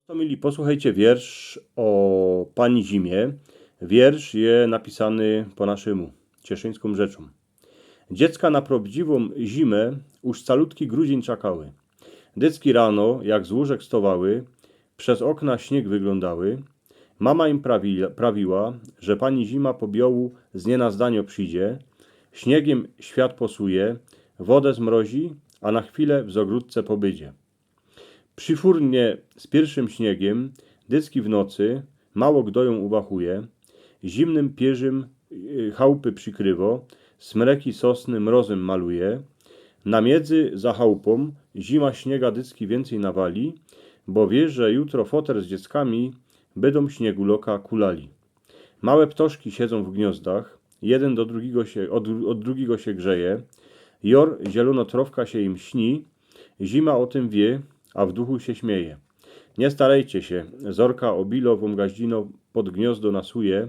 To mieli, posłuchajcie wiersz o Pani Zimie. Wiersz je napisany po naszemu, cieszyńską rzeczą. Dziecka na prawdziwą zimę już calutki grudzień czekały. Dycki rano, jak z łóżek stowały, przez okna śnieg wyglądały. Mama im prawiła, że Pani Zima po biołu z nienazdanio przyjdzie. Śniegiem świat posuje, wodę zmrozi, a na chwilę w zogródce pobydzie. Przyfurnie z pierwszym śniegiem, dycki w nocy, mało kto ją uwachuje, zimnym pierzym chałupy przykrywo, smreki sosny mrozem maluje, na miedzy za chałupą zima śniega dycki więcej nawali, bo wie, że jutro foter z dzieckami będą śniegu loka kulali. Małe ptoszki siedzą w gniazdach, jeden do drugiego od drugiego się grzeje, jor zielonotrowka się im śni, zima o tym wie, a w duchu się śmieje. Nie starajcie się, zorka obilową gaździno pod gniazdo nasuje,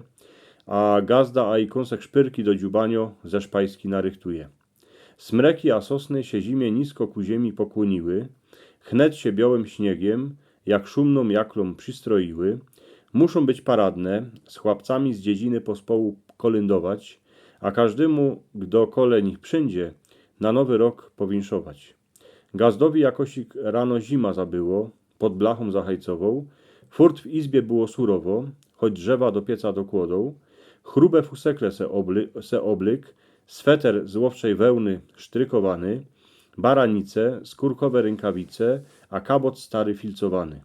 a gazda a i kąsek szpyrki do dziubanio ze szpajski narychtuje. Smreki a sosny się zimie nisko ku ziemi pokłoniły, chnet się białym śniegiem, jak szumną jaklą przystroiły, muszą być paradne, z chłopcami z dziedziny pospołu kolędować, a każdemu, kto kole nich przyjdzie, na nowy rok powinszować. Gazdowi jakosik rano zima zabyło, pod blachą zahajcową, furt w izbie było surowo, choć drzewa do pieca dokłodą, chrube fusekle se oblyk, sweter z łowczej wełny sztrykowany, baranice, skórkowe rękawice, a kabot stary filcowany.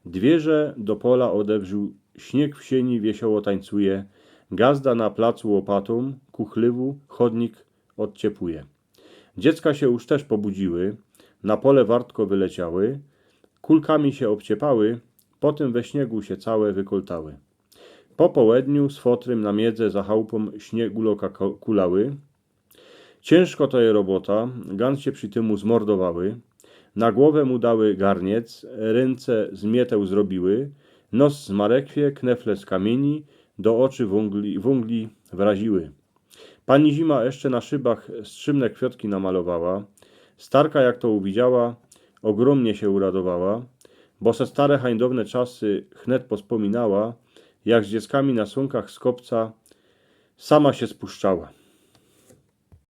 Dwierze do pola odewrzył, śnieg w sieni wiesioło tańcuje, gazda na placu łopatą, ku chlywu chodnik odciepuje. Dziecka się już też pobudziły, na pole wartko wyleciały, kulkami się obciepały, potem we śniegu się całe wykoltały. Po połedniu z fotrym na miedzę za chałupą śniegu loka kulały. Ciężko to je robota, gans się przy tymu zmordowały, na głowę mu dały garniec, ręce z mieteł zrobiły, nos z marekwie, knefle z kamieni, do oczy wungli wraziły. Pani Zima jeszcze na szybach strzymne kwiatki namalowała. Starka jak to uwidziała, ogromnie się uradowała, bo se stare hańdowne czasy chnet pospominała, jak z dzieckami na słonkach z kopca sama się spuszczała.